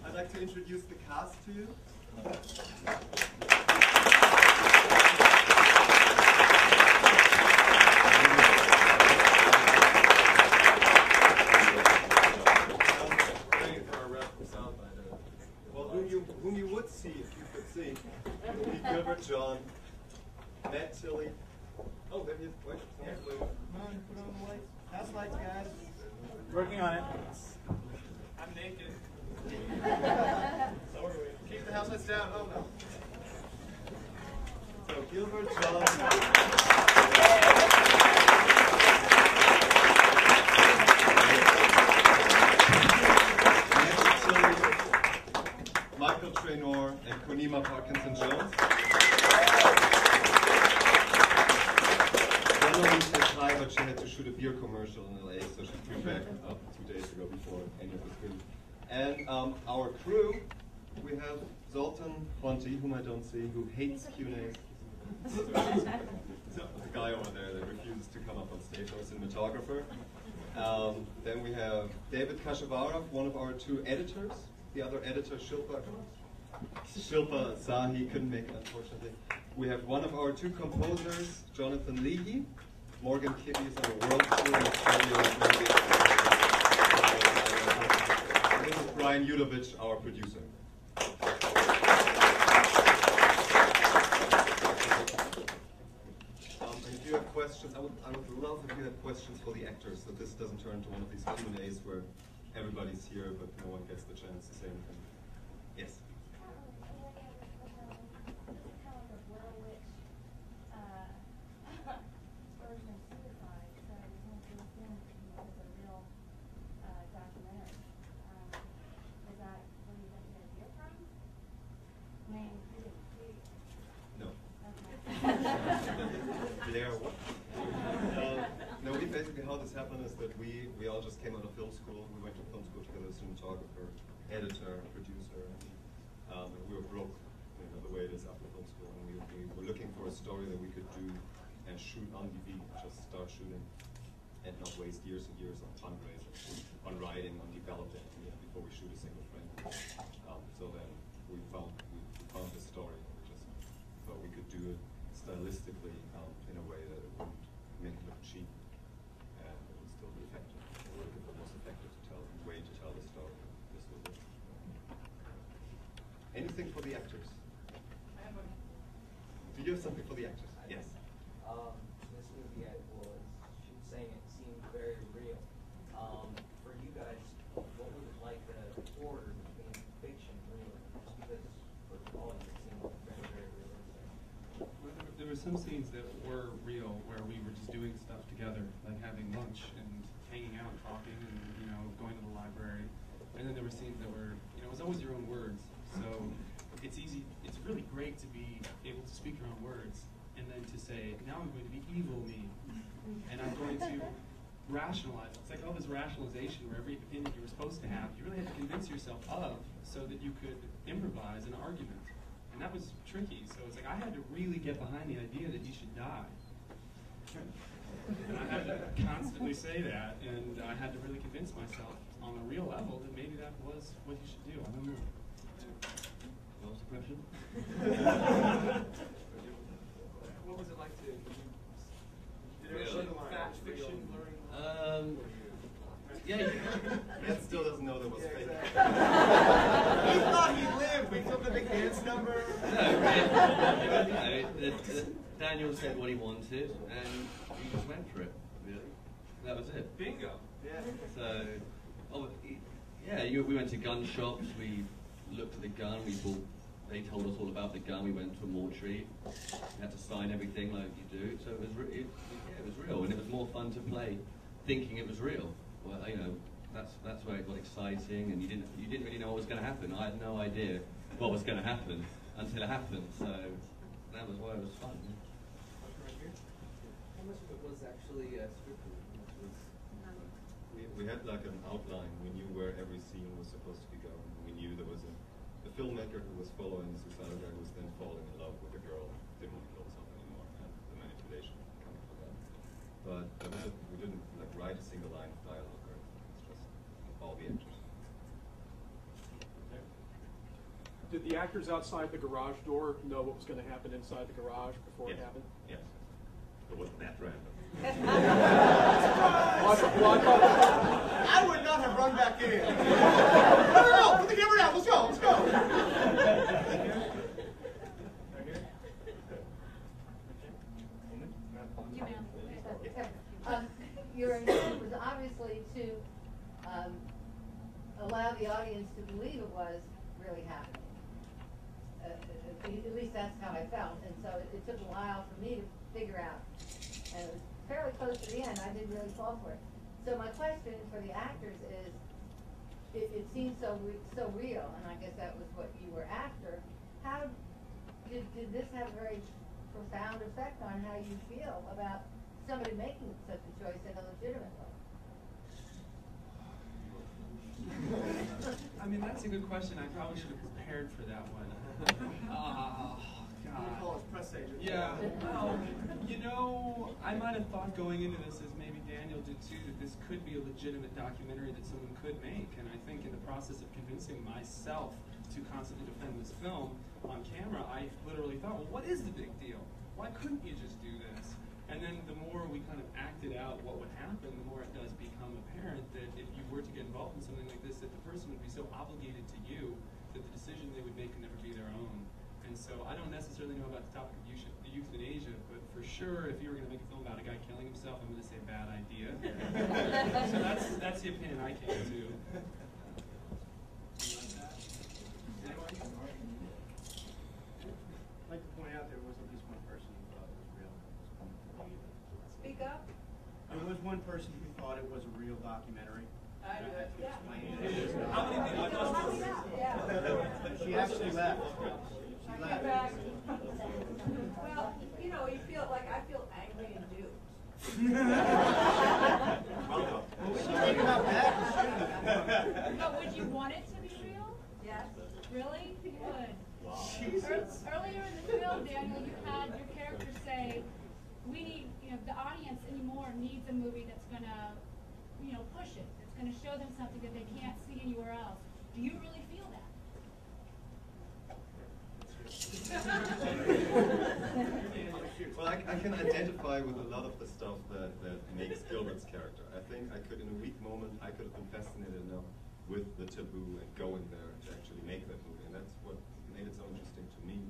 I'd like to introduce the cast to you. Well, whom you would see if you could see. Gilbert John, Matt Tilley. Oh, there he is. Wait, yeah. Come on, put on the lights. House lights, guys. Working on it. I'm naked. So are we. Keep the house lights down. Oh no. So Gilbert John. Michael Traynor and Konima Parkinson-Jones. Emily says hi, but she had to shoot a beer commercial in LA, so she flew back 2 days ago before any of this film. And our crew, we have Zoltan Ponti, whom I don't see, who hates Q&As. So the guy over there that refuses to come up on stage, our cinematographer. Then we have David Kashavarov, one of our 2 editors. The other editor, Shilpa Sahi, couldn't make it, unfortunately. We have one of our 2 composers, Jonathan Leahy. Morgan Kitty is on a world tour in Australia. And this is Brian Yudovich, our producer. If you have questions, I would love if you had questions for the actors, so this doesn't turn into one of these Q&As where everybody's here, but no one gets the chance to say anything. Yes? No. Blair what? No, basically how this happened is that we all just came out of film school. We went to film school together, cinematographer, editor, producer, and we were broke, the way it is after film school. And we were looking for a story that we could do and shoot on the beat, just start shooting, and not waste years and years on fundraising, on writing, on developing, before we shoot a single frame. So then we found this story, and we just thought we could do it stylistically in a way that it wouldn't make it look cheap, and it would still be effective. We're looking for the most effective way to tell the story. This was it. Anything for the actors? Do you have something for the actors? Yes. This movie was saying it seemed very real. For you guys, what was it like the border between fiction and real? Just because for all it seemed very, very realistic. Well, there were some scenes that were real where we were just doing stuff together, like having lunch and hanging out, talking, and going to the library. And then there were scenes that were, it was always your own words. So it's easy. It's really great to be able to speak your own words and then to say, now I'm going to be evil me, and I'm going to rationalize. It's like all this rationalization where every opinion you were supposed to have, you really had to convince yourself of so that you could improvise an argument. And that was tricky. So it's like I had to really get behind the idea that he should die. And I had to constantly say that, and I had to really convince myself on a real level that maybe that was what you should do. I don't know. What was the question? What was it like to fact fiction learning? Yeah. Matt still doesn't know that was fake. He thought he lived. We took the big dance number. Daniel said what he wanted, and we just went for it. Really, that was it. Bingo. Yeah. So, we went to gun shops. We looked at the gun. They told us all about the gun. We went to a mortuary. We had to sign everything like you do. So it was it was real, and it was more fun to play, thinking it was real. Well, that's where it got exciting, and you didn't really know what was going to happen. I had no idea what was going to happen until it happened. So that was why it was fun. How much of it was actually scripted? We had like an outline. We knew where every scene was supposed to be going. We knew there was a filmmaker who was following the suicidal guy who was then falling in love with a girl who didn't want to kill himself anymore, and the manipulation coming from that. But we didn't like write a single line of dialogue or anything. It's just all the actors. did the actors outside the garage door know what was going to happen inside the garage before it happened? Yes. It wasn't that random. I would not have run back in. No, put the camera down. Let's go. Let's go. Your intent was obviously to allow the audience to believe it was really happening. At least that's how I felt, and so it took a while for me to figure out. And it was fairly close to the end. I didn't really fall for it. So my question for the actors is, it seems so real, and I guess that was what you were after. How did this have a very profound effect on how you feel about somebody making such a choice in a legitimate way? I mean, that's a good question. I probably should have prepared for that one. Oh, God. Call us press agent. Yeah. Well, you know, I might have thought going into this, as maybe Daniel did too, that this could be a legitimate documentary that someone could make. And I think in the process of convincing myself to constantly defend this film on camera, I literally thought, well, what is the big deal? Why couldn't you just do this? And then the more we kind of acted out what would happen, the more it does become apparent that if you were to get involved in something like this, that the person would be so obligated to you that the decision they would make could never be their own. And so I don't necessarily know about the topic of euthanasia, but for sure, if you were going to make a film about a guy killing himself, I'm going to say bad idea. So that's the opinion I came to. I'd like to point out there was at least one person who thought it was real. Speak up. There was one person who thought it was a real documentary. I do. Yeah. How many people? She actually left. She left. Well, you know, you feel like I feel angry and duped. Well, we should take it out back. But would you want it to be real? Yes. Really? You would. Jesus. Earlier in the film, Daniel, you had your character say, we need, the audience anymore needs a movie that's going to, push it. That's going to show them something that they can't see anywhere else. Do you really feel that? Well, I can identify with a lot of the stuff that makes Gilbert's character. I think I could, in a weak moment, I could have been fascinated enough with the taboo and going there to actually make that movie. And that's what made it so interesting to me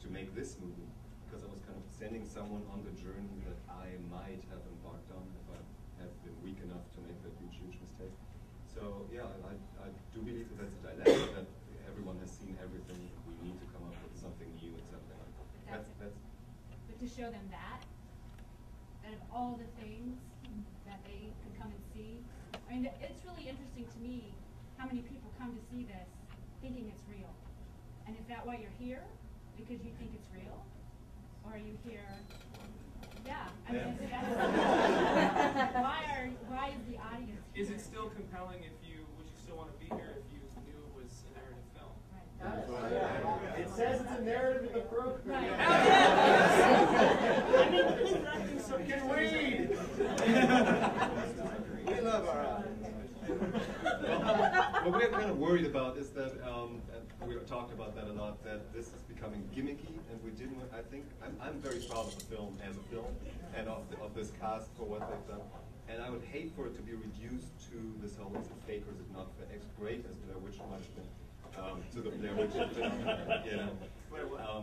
to make this movie, because I was kind of sending someone on the journey that I might have embarked on if I had been weak enough to make that huge mistake. So yeah, I do believe that that's a dilemma, that everyone has seen everything. We need to come up with something new and something like that. That's But to show them that, out of all the things that they could come and see, I mean, it's really interesting to me how many people come to see this thinking it's real. And is that why you're here? Because you think it's real? Or are you here? Yeah. I mean, why is the audience here? Is it still compelling would you still want to be here if you knew it was a narrative film? Right. It says it's a narrative in the program. Right. I mean, distracting so can read. We love our audience. What we're kind of worried about is that, and we talked about that a lot, that this is becoming gimmicky, and we didn't. I think I'm very proud of the film as a film, and of this cast for what they've done. And I would hate for it to be reduced to this whole is it fake or is it not as great as Blair Witch might have been, to the Blair Witch.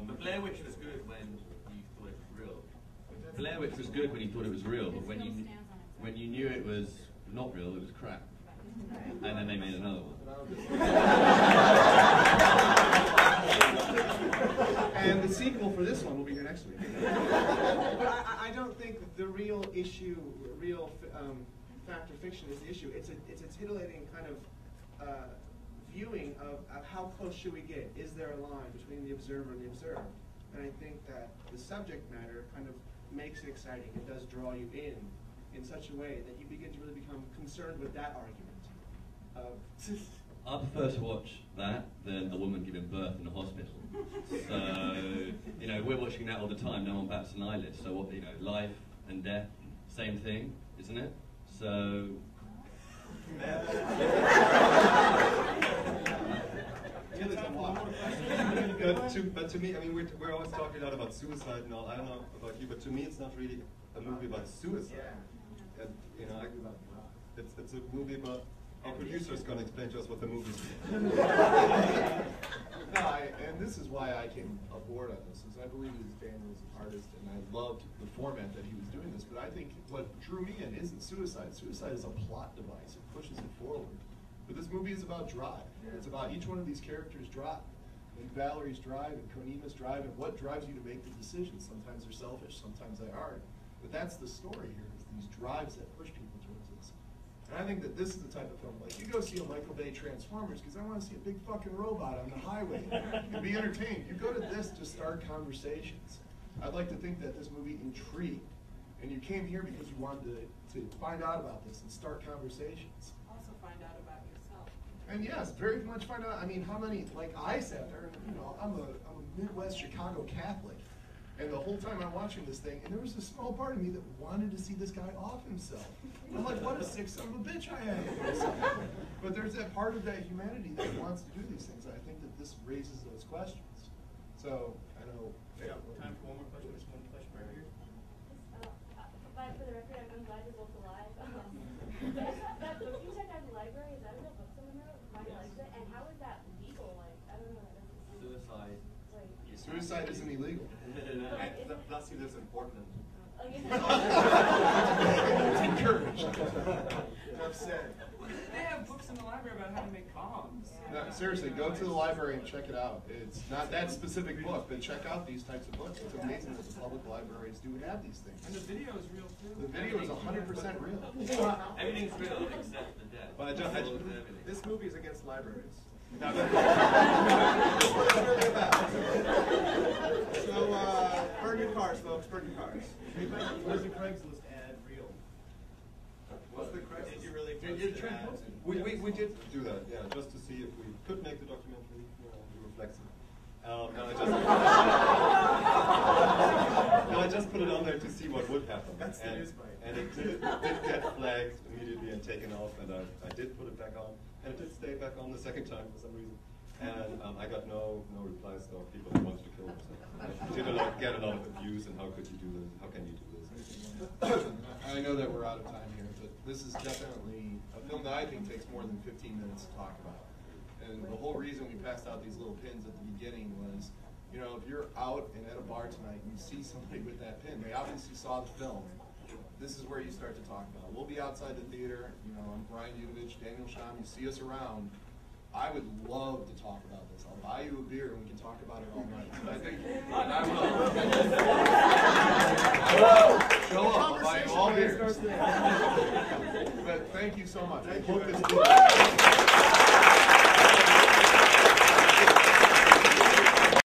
The Blair Witch was good when you thought it was real. Blair Witch was good when you thought it was real, but when you knew it was not real, it was crap. And then they made another one. And the sequel for this one will be here next week. But I don't think the real issue, fact or fiction is the issue. It's a titillating kind of viewing of how close should we get? Is there a line between the observer and the observed? And I think that the subject matter kind of makes it exciting. It does draw you in such a way that you begin to really become concerned with that argument. I prefer to watch that than a woman giving birth in a hospital. So, we're watching that all the time. No one bats an eyelid. So, what, life and death, same thing, isn't it? So. Kill it and watch. But to me, I mean, we're always talking a lot about suicide and all. I don't know about you, but to me, it's not really a movie about suicide. And, you know, it's a movie about. Our producer's going to explain to us what the movie's about. And this is why I came aboard on this, is I believe his Daniel was an artist, and I loved the format that he was doing this. But I think what drew me in isn't suicide. Suicide is a plot device. It pushes it forward. But this movie is about drive. It's about each one of these characters' drive. And Valerie's drive and Konima's drive, and what drives you to make the decisions. Sometimes they're selfish, sometimes they aren't. But that's the story here, is these drives that push people towards this. And I think that this is the type of film, like you go see a Michael Bay Transformers because I want to see a big fucking robot on the highway and be entertained. You go to this to start conversations. I'd like to think that this movie intrigued, and you came here because you wanted to find out about this and start conversations. Also find out about yourself. And yes, very much find out. I mean, how many, like I sat there, and, you know, I'm a Midwest Chicago Catholic. And the whole time I'm watching this thing, and there was a small part of me that wanted to see this guy off himself. I'm like, what a sick son of a bitch I am. But there's that part of that humanity that wants to do these things. And I think that this raises those questions. So, I know. Yeah, time for one more question. There's one question right here. But for the record, I'm glad you're both alive. That book you checked out in the library, is that a real book someone wrote? Mine likes it. And how is that legal? Like, I don't know. Suicide. Suicide isn't illegal. Plus, he lives in Portland. It's encouraged. Enough said. They have books in the library about how to make bombs. No, seriously, go to the library and check it out. It's not that specific book, but check out these types of books. It's amazing that the public libraries do have these things. And the video is real too. The video is 100% real. Everything's real except the death. But This movie is against libraries. so, burn your cars, folks. Burn your cars. Where's the Craigslist ad reel? what's the Craigslist? Did you really We did do that, yeah, just to see if we could make the documentary. You know, we were flexible. I just put it on there to see what would happen. That's the news bite. And it did get flagged immediately and taken off, and I did put it back on, and it did stay back on the second time for some reason. And I got no replies of people who wanted to kill themselves. Did get a lot of abuse, and how could you do this? How can you do this? I know that we're out of time here, but this is definitely a film that I think takes more than 15 minutes to talk about. And the whole reason we passed out these little pins at the beginning was, you know, if you're out and at a bar tonight and you see somebody with that pin, they obviously saw the film. This is where you start to talk about it. We'll be outside the theater. You know, I'm Brian Yudovich, Daniel Sham. You see us around. I would love to talk about this. I'll buy you a beer and we can talk about it all night. But I think I will. Show up. I'll buy you all beers. But thank you so much. I hope this